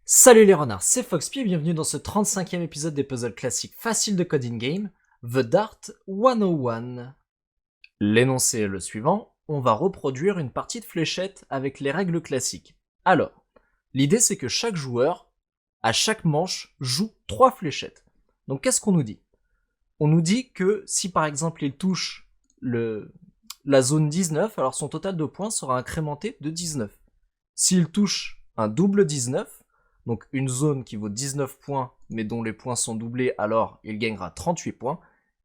Salut les renards, c'est Foxpy et bienvenue dans ce 35e épisode des puzzles classiques faciles de Coding Game, The Dart 101. L'énoncé est le suivant, on va reproduire une partie de fléchettes avec les règles classiques. Alors, l'idée c'est que chaque joueur, à chaque manche, joue 3 fléchettes. Donc qu'est-ce qu'on nous dit? On nous dit que si par exemple il touche la zone 19, alors son total de points sera incrémenté de 19. S'il touche un double 19, donc une zone qui vaut 19 points, mais dont les points sont doublés, alors il gagnera 38 points.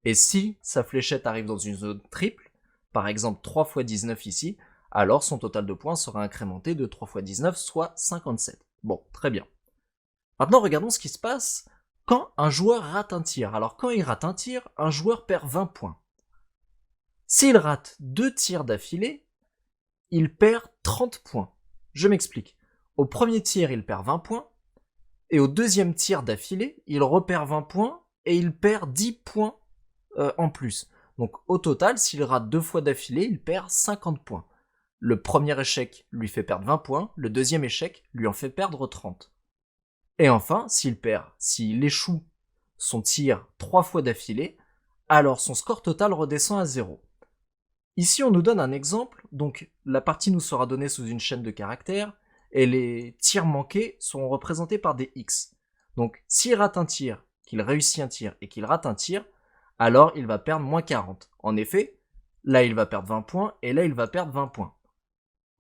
Et si sa fléchette arrive dans une zone triple, par exemple 3 x 19 ici, alors son total de points sera incrémenté de 3 x 19, soit 57. Bon, très bien. Maintenant, regardons ce qui se passe quand un joueur rate un tir. Alors quand il rate un tir, un joueur perd 20 points. S'il rate 2 tirs d'affilée, il perd 30 points. Je m'explique. Au premier tir, il perd 20 points, et au deuxième tir d'affilée, il repère 20 points, et il perd 10 points en plus. Donc au total, s'il rate 2 fois d'affilée, il perd 50 points. Le premier échec lui fait perdre 20 points, le deuxième échec lui en fait perdre 30. Et enfin, s'il échoue son tir 3 fois d'affilée, alors son score total redescend à 0. Ici, on nous donne un exemple, donc la partie nous sera donnée sous une chaîne de caractères, et les tirs manqués seront représentés par des X. Donc, s'il rate un tir, qu'il réussit un tir et qu'il rate un tir, alors il va perdre moins 40. En effet, là il va perdre 20 points, et là il va perdre 20 points.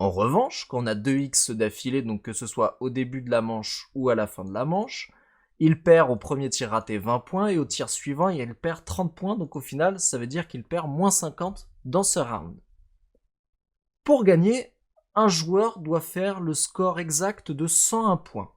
En revanche, quand on a 2 X d'affilée, donc que ce soit au début de la manche ou à la fin de la manche, il perd au premier tir raté 20 points, et au tir suivant, il perd 30 points, donc au final, ça veut dire qu'il perd moins 50 dans ce round. Pour gagner, un joueur doit faire le score exact de 101 points.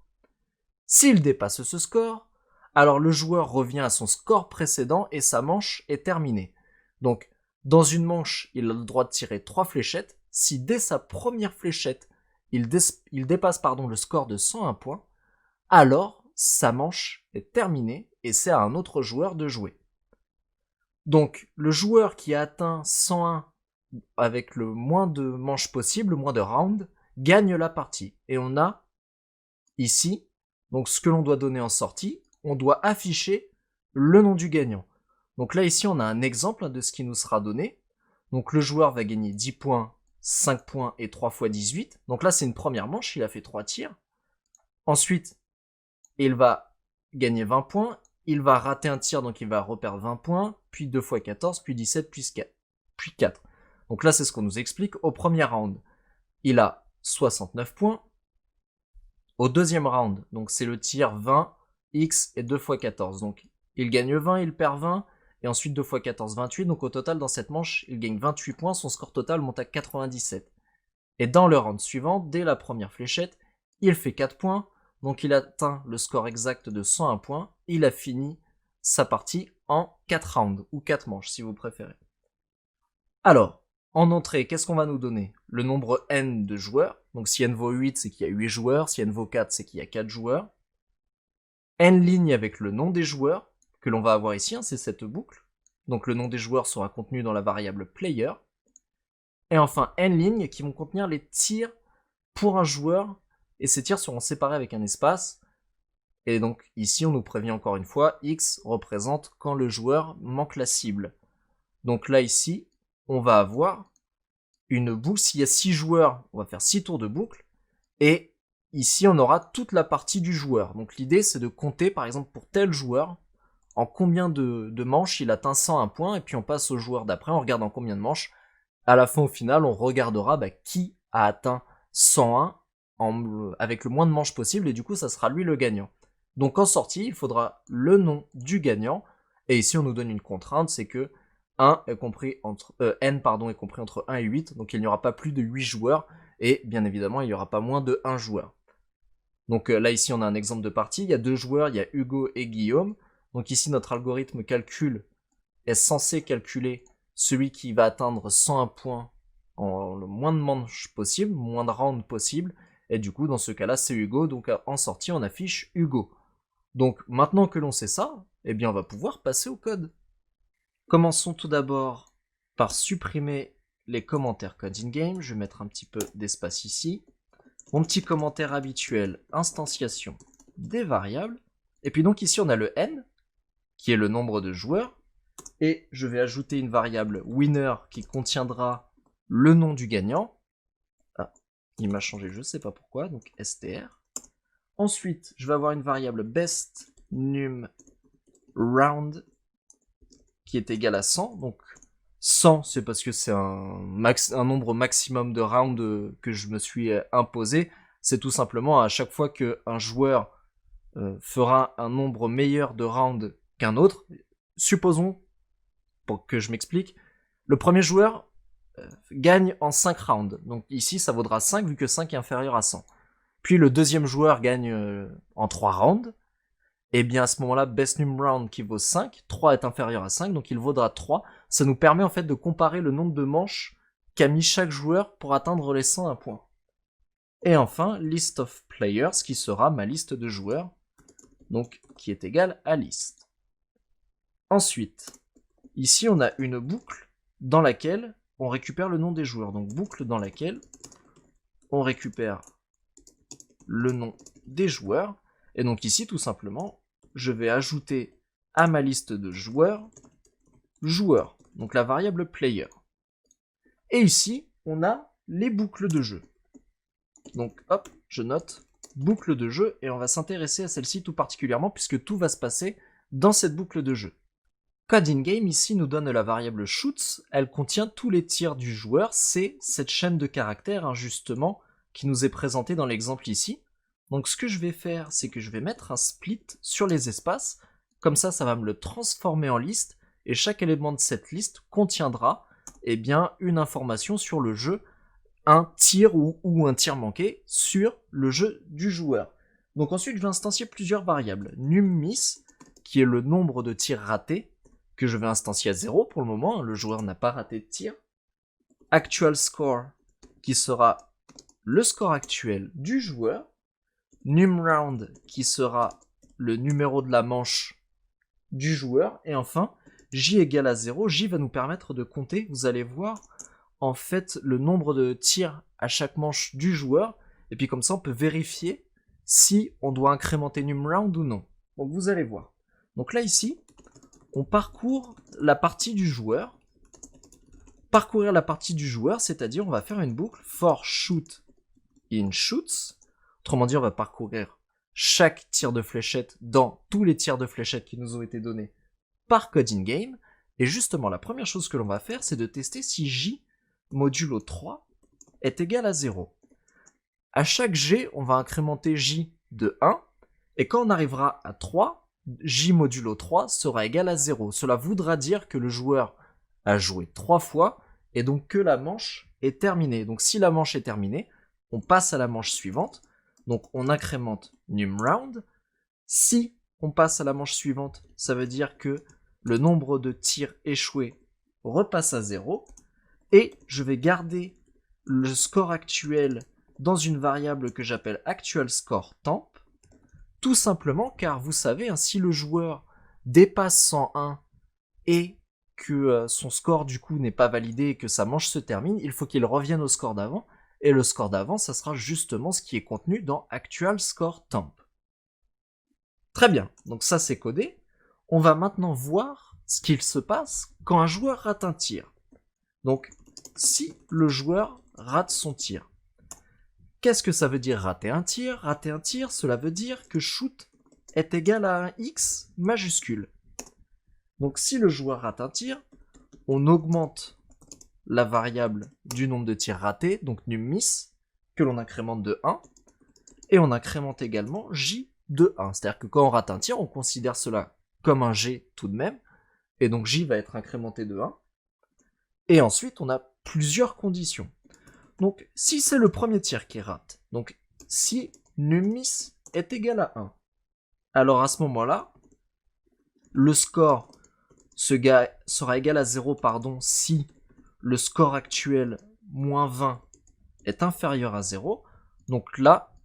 S'il dépasse ce score, alors le joueur revient à son score précédent et sa manche est terminée. Donc, dans une manche, il a le droit de tirer 3 fléchettes. Si dès sa première fléchette, il dépasse le score de 101 points, alors sa manche est terminée et c'est à un autre joueur de jouer. Donc, le joueur qui a atteint 101 avec le moins de manches possible, le moins de rounds, gagne la partie. Et on a ici, donc ce que l'on doit donner en sortie, on doit afficher le nom du gagnant. Donc là ici on a un exemple de ce qui nous sera donné. Donc le joueur va gagner 10 points, 5 points et 3 fois 18. Donc là c'est une première manche, il a fait 3 tirs. Ensuite, il va gagner 20 points, il va rater un tir donc il va reperdre 20 points, puis 2 fois 14, puis 17, puis 4. Donc là, c'est ce qu'on nous explique. Au premier round, il a 69 points. Au deuxième round, donc c'est le tir 20, X et 2 x 14. Donc il gagne 20, il perd 20, et ensuite 2 x 14, 28. Donc au total, dans cette manche, il gagne 28 points, son score total monte à 97. Et dans le round suivant, dès la première fléchette, il fait 4 points, donc il atteint le score exact de 101 points. Il a fini sa partie en 4 rounds, ou 4 manches si vous préférez. Alors, en entrée, qu'est-ce qu'on va nous donner? Le nombre n de joueurs. Donc si n vaut 8, c'est qu'il y a 8 joueurs. Si n vaut 4, c'est qu'il y a 4 joueurs. N lignes avec le nom des joueurs, que l'on va avoir ici, c'est cette boucle. Donc le nom des joueurs sera contenu dans la variable player. Et enfin, n lignes qui vont contenir les tirs pour un joueur. Et ces tirs seront séparés avec un espace. Et donc ici, on nous prévient encore une fois, X représente quand le joueur manque la cible. Donc là, ici, on va avoir une boucle. S'il y a 6 joueurs, on va faire 6 tours de boucle. Et ici, on aura toute la partie du joueur. Donc l'idée, c'est de compter, par exemple, pour tel joueur, en combien de manches il atteint 101 points. Et puis on passe au joueur d'après, on regarde en combien de manches. À la fin, au final, on regardera qui a atteint 101 avec le moins de manches possible. Et du coup, ça sera lui le gagnant. Donc en sortie, il faudra le nom du gagnant. Et ici, on nous donne une contrainte, c'est que n est compris entre 1 et 8, donc il n'y aura pas plus de 8 joueurs, et bien évidemment il n'y aura pas moins de 1 joueur. Donc là ici on a un exemple de partie, il y a 2 joueurs, il y a Hugo et Guillaume, donc ici notre algorithme est censé calculer celui qui va atteindre 101 points en le moins de manches possible, moins de rounds possible, et du coup dans ce cas là c'est Hugo, donc en sortie on affiche Hugo. Donc maintenant que l'on sait ça, eh bien on va pouvoir passer au code. Commençons tout d'abord par supprimer les commentaires code in-game. Je vais mettre un petit peu d'espace ici. Mon petit commentaire habituel, instanciation. des variables. Et puis donc ici on a le n, qui est le nombre de joueurs. Et je vais ajouter une variable winner qui contiendra le nom du gagnant. Ah, il m'a changé, je ne sais pas pourquoi, donc str. Ensuite, je vais avoir une variable best num round qui est égale à 100. Donc 100, c'est parce que c'est un nombre maximum de rounds que je me suis imposé. C'est tout simplement à chaque fois qu'un joueur fera un nombre meilleur de rounds qu'un autre. Supposons, pour que je m'explique, le premier joueur gagne en 5 rounds. Donc ici, ça vaudra 5 vu que 5 est inférieur à 100. Puis le deuxième joueur gagne en 3 rounds. Et bien à ce moment-là, best num round qui vaut 5, 3 est inférieur à 5, donc il vaudra 3. Ça nous permet en fait de comparer le nombre de manches qu'a mis chaque joueur pour atteindre les 101 points. Et enfin, list of players qui sera ma liste de joueurs, donc qui est égale à list. Ensuite, ici on a une boucle dans laquelle on récupère le nom des joueurs. Donc boucle dans laquelle on récupère le nom des joueurs. Et donc ici, tout simplement, je vais ajouter à ma liste de joueurs, joueurs, donc la variable player. Et ici, on a les boucles de jeu. Donc hop, je note boucle de jeu et on va s'intéresser à celle-ci tout particulièrement puisque tout va se passer dans cette boucle de jeu. Code in game ici nous donne la variable shoots, elle contient tous les tirs du joueur, c'est cette chaîne de caractères justement qui nous est présentée dans l'exemple ici. Donc ce que je vais faire, c'est que je vais mettre un split sur les espaces, comme ça va me le transformer en liste, et chaque élément de cette liste contiendra eh bien, une information sur le jeu, un tir ou un tir manqué sur le jeu du joueur. Donc ensuite je vais instancier plusieurs variables. Num miss, qui est le nombre de tirs ratés, que je vais instancier à 0 pour le moment, le joueur n'a pas raté de tir. Actual score, qui sera le score actuel du joueur. NumRound qui sera le numéro de la manche du joueur. Et enfin, J égale à 0. J va nous permettre de compter, vous allez voir, en fait, le nombre de tirs à chaque manche du joueur. Et puis comme ça, on peut vérifier si on doit incrémenter NumRound ou non. Donc vous allez voir. Donc là, ici, on parcourt la partie du joueur. Parcourir la partie du joueur, c'est-à-dire on va faire une boucle for shoot in shoots. Autrement dit, on va parcourir chaque tir de fléchette dans tous les tirs de fléchette qui nous ont été donnés par Code in game. Et justement, la première chose que l'on va faire, c'est de tester si J modulo 3 est égal à 0. À chaque G, on va incrémenter J de 1. Et quand on arrivera à 3, J modulo 3 sera égal à 0. Cela voudra dire que le joueur a joué 3 fois et donc que la manche est terminée. Donc si la manche est terminée, on passe à la manche suivante. Donc on incrémente NumRound. Si on passe à la manche suivante, ça veut dire que le nombre de tirs échoués repasse à 0. Et je vais garder le score actuel dans une variable que j'appelle ActualScoreTemp. Tout simplement car vous savez, si le joueur dépasse 101 et que son score du coup n'est pas validé et que sa manche se termine, il faut qu'il revienne au score d'avant. Et le score d'avant, ça sera justement ce qui est contenu dans ActualScoreTemp. Très bien, donc ça c'est codé. On va maintenant voir ce qu'il se passe quand un joueur rate un tir. Donc, si le joueur rate son tir. Qu'est-ce que ça veut dire rater un tir? Rater un tir, cela veut dire que shoot est égal à un X majuscule. Donc si le joueur rate un tir, on augmente la variable du nombre de tirs ratés, donc numMiss, que l'on incrémente de 1, et on incrémente également J de 1. C'est-à-dire que quand on rate un tir, on considère cela comme un G tout de même, et donc J va être incrémenté de 1. Et ensuite, on a plusieurs conditions. Donc, si c'est le premier tir qui rate, donc si numMiss est égal à 1, alors à ce moment-là, le score sera égal à 0 si le score actuel, moins 20, est inférieur à 0. Donc là,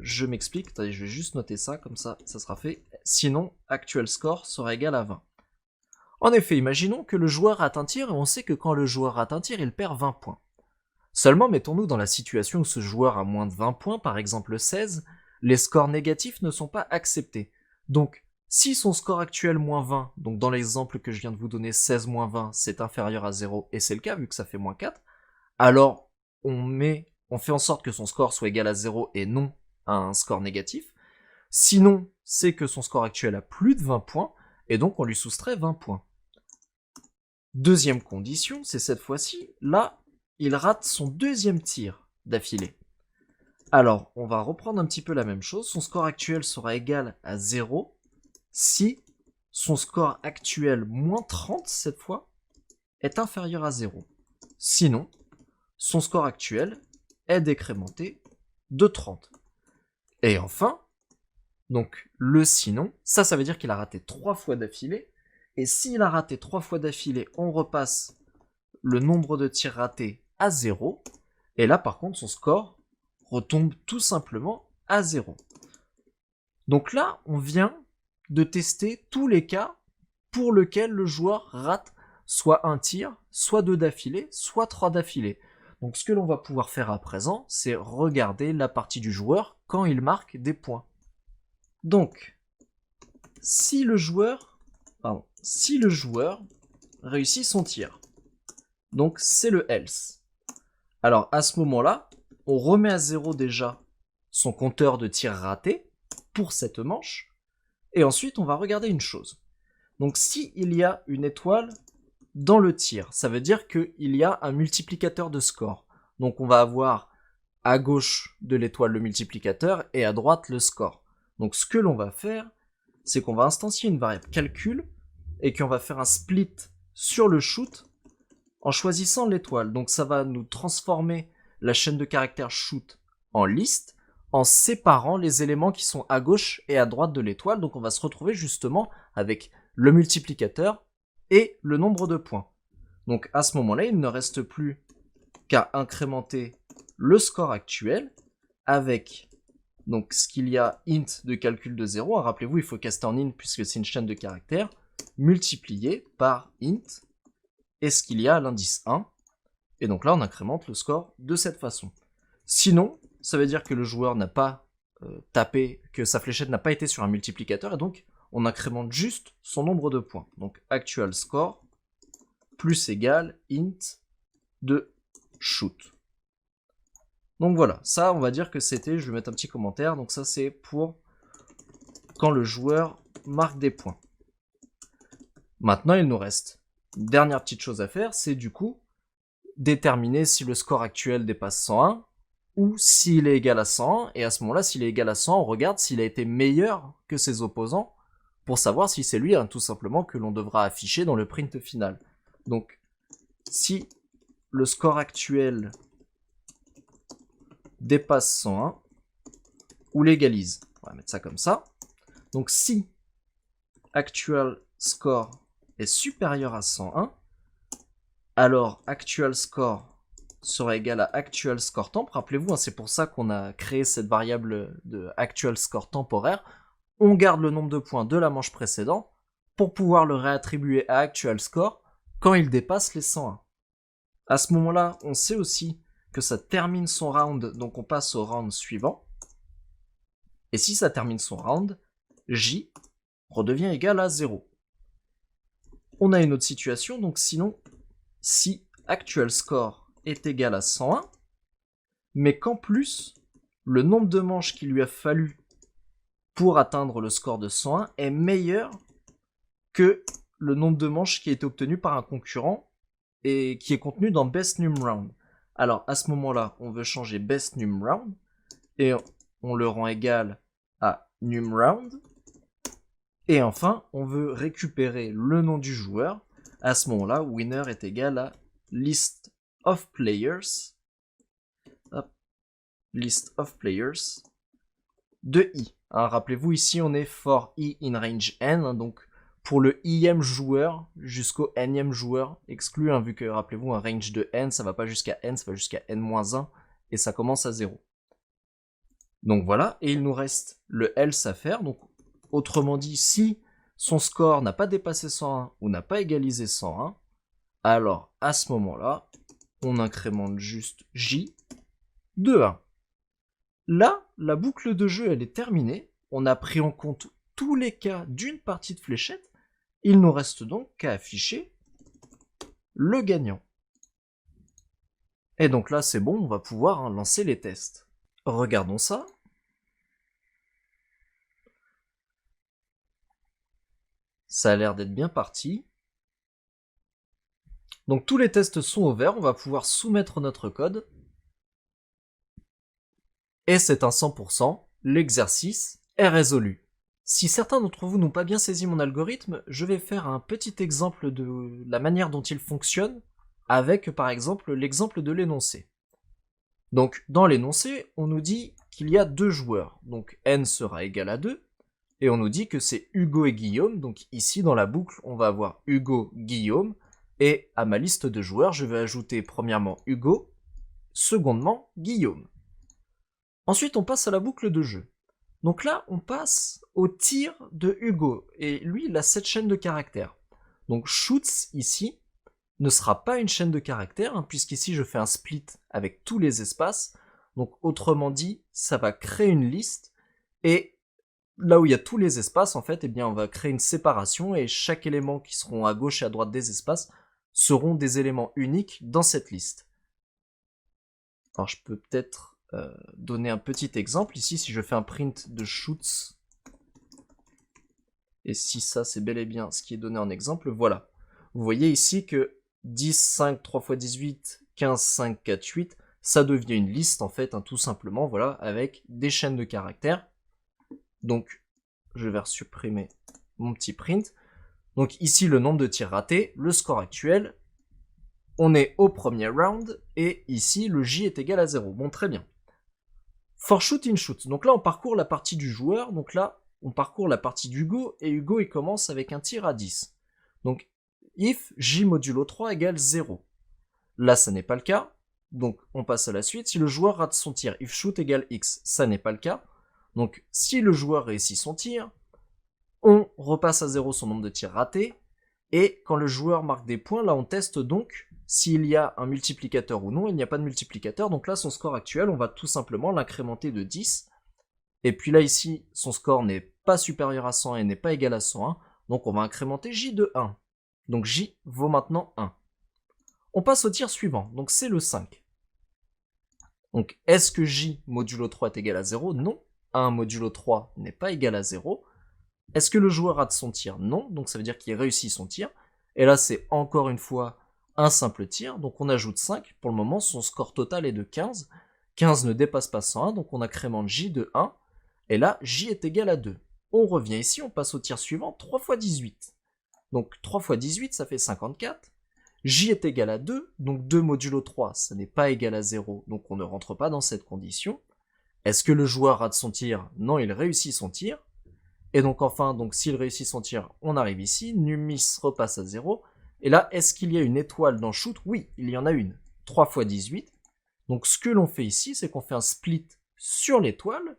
je m'explique. Attendez, je vais juste noter ça, comme ça, ça sera fait. Sinon, actuel score sera égal à 20. En effet, imaginons que le joueur rate un tir, et on sait que quand le joueur rate un tir, il perd 20 points. Seulement, mettons-nous dans la situation où ce joueur a moins de 20 points, par exemple 16, les scores négatifs ne sont pas acceptés. Donc, si son score actuel moins 20, donc dans l'exemple que je viens de vous donner, 16 moins 20, c'est inférieur à 0, et c'est le cas vu que ça fait moins 4, alors on fait en sorte que son score soit égal à 0 et non à un score négatif. Sinon, c'est que son score actuel a plus de 20 points, et donc on lui soustrait 20 points. Deuxième condition, c'est cette fois-ci, là, il rate son deuxième tir d'affilée. Alors, on va reprendre un petit peu la même chose. Son score actuel sera égal à 0 si son score actuel moins 30 cette fois est inférieur à 0. Sinon, son score actuel est décrémenté de 30. Et enfin, donc le sinon, ça veut dire qu'il a raté 3 fois d'affilée. Et s'il a raté 3 fois d'affilée, on repasse le nombre de tirs ratés à 0. Et là, par contre, son score retombe tout simplement à 0. Donc là, on vient de tester tous les cas pour lesquels le joueur rate soit un tir, soit 2 d'affilée, soit 3 d'affilée. Donc ce que l'on va pouvoir faire à présent, c'est regarder la partie du joueur quand il marque des points. Donc, si le joueur réussit son tir, donc c'est le else. Alors à ce moment-là, on remet à 0 déjà son compteur de tir raté pour cette manche, et ensuite on va regarder une chose. Donc si il y a une étoile dans le tir, ça veut dire qu'il y a un multiplicateur de score. Donc on va avoir à gauche de l'étoile le multiplicateur et à droite le score. Donc ce que l'on va faire, c'est qu'on va instancier une variable calcul et qu'on va faire un split sur le shoot en choisissant l'étoile. Donc ça va nous transformer la chaîne de caractères shoot en liste en séparant les éléments qui sont à gauche et à droite de l'étoile. Donc on va se retrouver justement avec le multiplicateur et le nombre de points. Donc à ce moment-là, il ne reste plus qu'à incrémenter le score actuel avec donc ce qu'il y a int de calcul de 0. Rappelez-vous, il faut caster en int puisque c'est une chaîne de caractères, multiplié par int et ce qu'il y a à l'indice 1. Et donc là, on incrémente le score de cette façon. Sinon, ça veut dire que le joueur n'a pas tapé, que sa fléchette n'a pas été sur un multiplicateur, et donc on incrémente juste son nombre de points. Donc actual score plus égal int de shoot. Donc voilà, ça on va dire que c'était, je vais mettre un petit commentaire, donc ça c'est pour quand le joueur marque des points. Maintenant il nous reste une dernière petite chose à faire, c'est du coup déterminer si le score actuel dépasse 101 ou s'il est égal à 101, et à ce moment-là, s'il est égal à 100, on regarde s'il a été meilleur que ses opposants pour savoir si c'est lui, hein, tout simplement, que l'on devra afficher dans le print final. Donc, si le score actuel dépasse 101 ou l'égalise, on va mettre ça comme ça. Donc, si actual score est supérieur à 101, alors actual score sera égal à actual score temp. Rappelez-vous, hein, c'est pour ça qu'on a créé cette variable de actual score temporaire. On garde le nombre de points de la manche précédente pour pouvoir le réattribuer à actual score quand il dépasse les 101. À ce moment-là, on sait aussi que ça termine son round, donc on passe au round suivant. Et si ça termine son round, J redevient égal à 0. On a une autre situation, donc sinon, si actual score est égal à 101, mais qu'en plus, le nombre de manches qu'il lui a fallu pour atteindre le score de 101 est meilleur que le nombre de manches qui a été obtenu par un concurrent et qui est contenu dans Best Num Round. Alors à ce moment-là, on veut changer Best Num Round et on le rend égal à Num Round. Et enfin, on veut récupérer le nom du joueur. À ce moment-là, winner est égal à list of players, list of players de i. Hein, rappelez-vous, ici on est for i in range n, hein, donc pour le ième joueur jusqu'au nème joueur exclu, hein, vu que rappelez-vous un range de n, ça va pas jusqu'à n, ça va jusqu'à n-1 et ça commence à 0. Donc voilà, et il nous reste le else à faire. Donc autrement dit, si son score n'a pas dépassé 101 ou n'a pas égalisé 101, alors à ce moment-là, on incrémente juste J de 1. Là, la boucle de jeu, elle est terminée. On a pris en compte tous les cas d'une partie de fléchette. Il nous reste donc qu'à afficher le gagnant. Et donc là, c'est bon, on va pouvoir lancer les tests. Regardons ça. Ça a l'air d'être bien parti. Donc tous les tests sont ouverts, on va pouvoir soumettre notre code. Et c'est un 100%, l'exercice est résolu. Si certains d'entre vous n'ont pas bien saisi mon algorithme, je vais faire un petit exemple de la manière dont il fonctionne avec par exemple l'exemple de l'énoncé. Donc dans l'énoncé, on nous dit qu'il y a 2 joueurs, donc n sera égal à 2, et on nous dit que c'est Hugo et Guillaume, donc ici dans la boucle, on va avoir Hugo, Guillaume, et à ma liste de joueurs, je vais ajouter premièrement Hugo, secondement Guillaume. Ensuite, on passe à la boucle de jeu. Donc là, on passe au tir de Hugo, et lui, il a cette chaîne de caractères. Donc shoots, ici, ne sera pas une chaîne de caractères, puisqu'ici, je fais un split avec tous les espaces. Donc autrement dit, ça va créer une liste, et là où il y a tous les espaces, en fait, eh bien, on va créer une séparation, et chaque élément qui seront à gauche et à droite des espaces seront des éléments uniques dans cette liste. Alors je peux peut-être donner un petit exemple. Ici, si je fais un print de shoots, et si ça c'est bel et bien ce qui est donné en exemple, voilà. Vous voyez ici que 10, 5, 3 x 18, 15, 5, 4, 8, ça devient une liste en fait, tout simplement, voilà, avec des chaînes de caractères. Donc, je vais supprimer mon petit print. Donc ici, le nombre de tirs ratés, le score actuel, on est au premier round, et ici, le J est égal à 0. Bon, très bien. For shoot in shoot. Donc là, on parcourt la partie du joueur. Donc là, on parcourt la partie d'Hugo. Et Hugo, il commence avec un tir à 10. Donc, if J modulo 3 égale 0. Là, ça n'est pas le cas. Donc, on passe à la suite. Si le joueur rate son tir, if shoot égale X, ça n'est pas le cas. Donc, si le joueur réussit son tir, on repasse à 0 son nombre de tirs ratés. Et quand le joueur marque des points, là, on teste donc s'il y a un multiplicateur ou non. Il n'y a pas de multiplicateur, donc là son score actuel, on va tout simplement l'incrémenter de 10. Et puis là ici, son score n'est pas supérieur à 100 et n'est pas égal à 101, donc on va incrémenter J de 1. Donc J vaut maintenant 1. On passe au tir suivant, donc c'est le 5. Donc est-ce que J modulo 3 est égal à 0? Non. 1 modulo 3 n'est pas égal à 0. Est-ce que le joueur rate son tir? Non, donc ça veut dire qu'il réussit son tir. Et là c'est encore une fois un simple tir, donc on ajoute 5, pour le moment son score total est de 15, 15 ne dépasse pas 101, donc on incrémente J de 1, et là J est égal à 2. On revient ici, on passe au tir suivant, 3 x 18. Donc 3 x 18, ça fait 54, J est égal à 2, donc 2 modulo 3, ça n'est pas égal à 0, donc on ne rentre pas dans cette condition. Est-ce que le joueur rate son tir? Non, il réussit son tir. Et donc enfin, donc s'il réussit son tir, on arrive ici, numis repasse à 0, et là, est-ce qu'il y a une étoile dans shoot? Oui, il y en a une. 3 x 18. Donc ce que l'on fait ici, c'est qu'on fait un split sur l'étoile,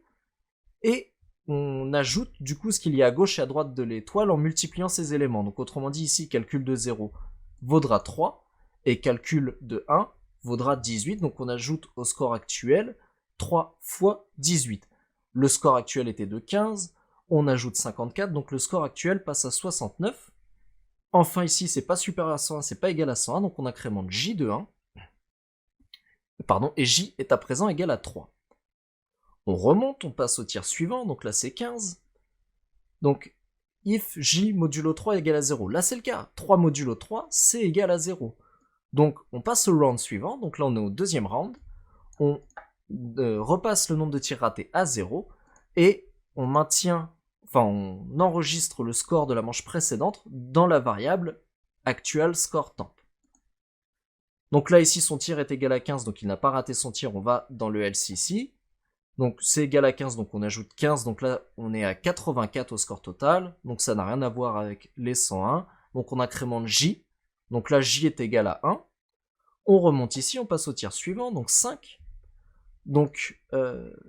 et on ajoute du coup ce qu'il y a à gauche et à droite de l'étoile en multipliant ces éléments. Donc autrement dit, ici, calcul de 0 vaudra 3, et calcul de 1 vaudra 18. Donc on ajoute au score actuel 3 x 18. Le score actuel était de 15, on ajoute 54, donc le score actuel passe à 69. Enfin ici, c'est pas supérieur à 101, c'est pas égal à 101, donc on incrémente J de 1. Pardon, et J est à présent égal à 3. On remonte, on passe au tir suivant, donc là c'est 15. Donc, if J modulo 3 est égal à 0. Là c'est le cas, 3 modulo 3, c'est égal à 0. Donc on passe au round suivant, donc là on est au deuxième round. On repasse le nombre de tirs ratés à 0, et on maintient, enfin on enregistre le score de la manche précédente dans la variable actual score temp. Donc là ici son tir est égal à 15, donc il n'a pas raté son tir, on va dans le else ici. Donc c'est égal à 15, donc on ajoute 15, donc là on est à 84 au score total, donc ça n'a rien à voir avec les 101. Donc on incrémente J, donc là J est égal à 1. On remonte ici, on passe au tir suivant, donc 5. Donc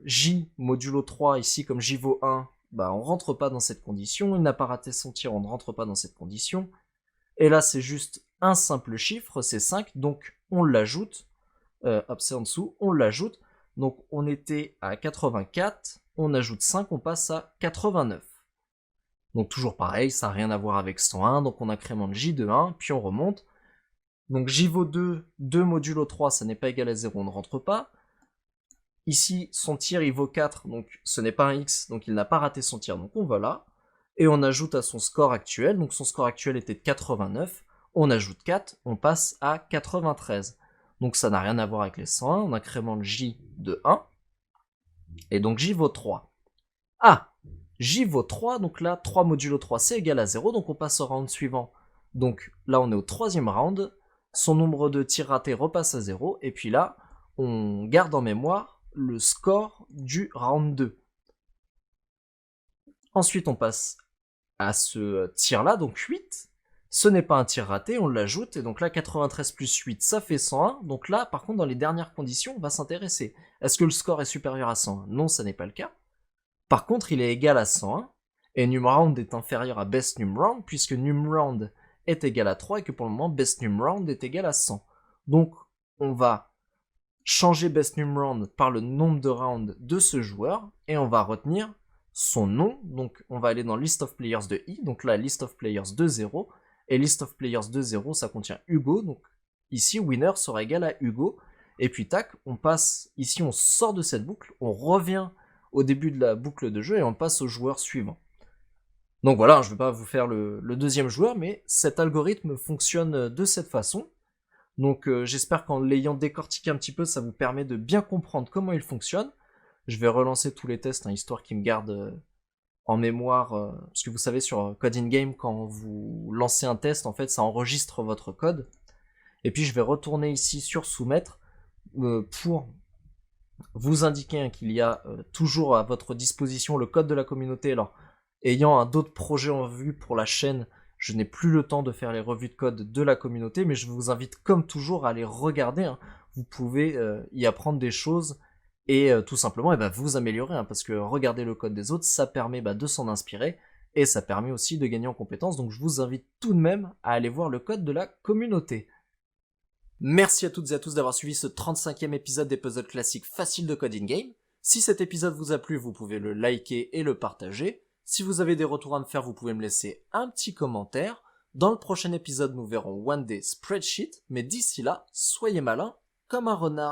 J modulo 3 ici, comme J vaut 1, bah on rentre pas dans cette condition, il n'a pas raté son tir, on ne rentre pas dans cette condition. Et là c'est juste un simple chiffre, c'est 5, donc on l'ajoute, hop c'est en dessous, on l'ajoute, Donc on était à 84, on ajoute 5, on passe à 89. Donc toujours pareil, ça n'a rien à voir avec 101, donc on incrémente J de 1, puis on remonte. Donc J vaut 2, 2 modulo 3, ça n'est pas égal à 0, on ne rentre pas. Ici, son tir, il vaut 4, donc ce n'est pas un X, donc il n'a pas raté son tir, donc on va là. Et on ajoute à son score actuel, donc son score actuel était de 89, on ajoute 4, on passe à 93. Donc ça n'a rien à voir avec les 101, on incrémente J de 1, et donc J vaut 3. Ah, J vaut 3, donc là, 3 modulo 3, c'est égal à 0, donc on passe au round suivant. Donc là, on est au 3e round, son nombre de tirs ratés repasse à 0, et puis là, on garde en mémoire le score du round 2. Ensuite, on passe à ce tir-là, donc 8. Ce n'est pas un tir raté, on l'ajoute, et donc là, 93 plus 8, ça fait 101. Donc là, par contre, dans les dernières conditions, on va s'intéresser. Est-ce que le score est supérieur à 101? Non, ça n'est pas le cas. Par contre, il est égal à 101, et numRound est inférieur à best numRound, puisque numRound est égal à 3, et que pour le moment, best numRound est égal à 100. Donc, on va changer best numRound par le nombre de rounds de ce joueur, et on va retenir son nom. Donc, on va aller dans list of players de I, donc là, list of players de 0, et list of players de 0, ça contient Hugo, donc ici, winner sera égal à Hugo, et puis tac, on passe, ici, on sort de cette boucle, on revient au début de la boucle de jeu, et on passe au joueur suivant. Donc voilà, je ne vais pas vous faire le deuxième joueur, mais cet algorithme fonctionne de cette façon. Donc j'espère qu'en l'ayant décortiqué un petit peu, ça vous permet de bien comprendre comment il fonctionne. Je vais relancer tous les tests, histoire qu'ils me gardent en mémoire, parce que vous savez, sur Code in Game, quand vous lancez un test, en fait, ça enregistre votre code. Et puis je vais retourner ici sur soumettre pour vous indiquer qu'il y a toujours à votre disposition le code de la communauté. Alors, ayant d'autres projets en vue pour la chaîne, je n'ai plus le temps de faire les revues de code de la communauté, mais je vous invite comme toujours à les regarder. Vous pouvez y apprendre des choses et tout simplement vous améliorer, parce que regarder le code des autres, ça permet de s'en inspirer et ça permet aussi de gagner en compétences. Donc je vous invite tout de même à aller voir le code de la communauté. Merci à toutes et à tous d'avoir suivi ce 35e épisode des puzzles classiques faciles de Code in Game. Si cet épisode vous a plu, vous pouvez le liker et le partager. Si vous avez des retours à me faire, vous pouvez me laisser un petit commentaire. Dans le prochain épisode, nous verrons One Day Spreadsheet, mais d'ici là, soyez malins comme un renard.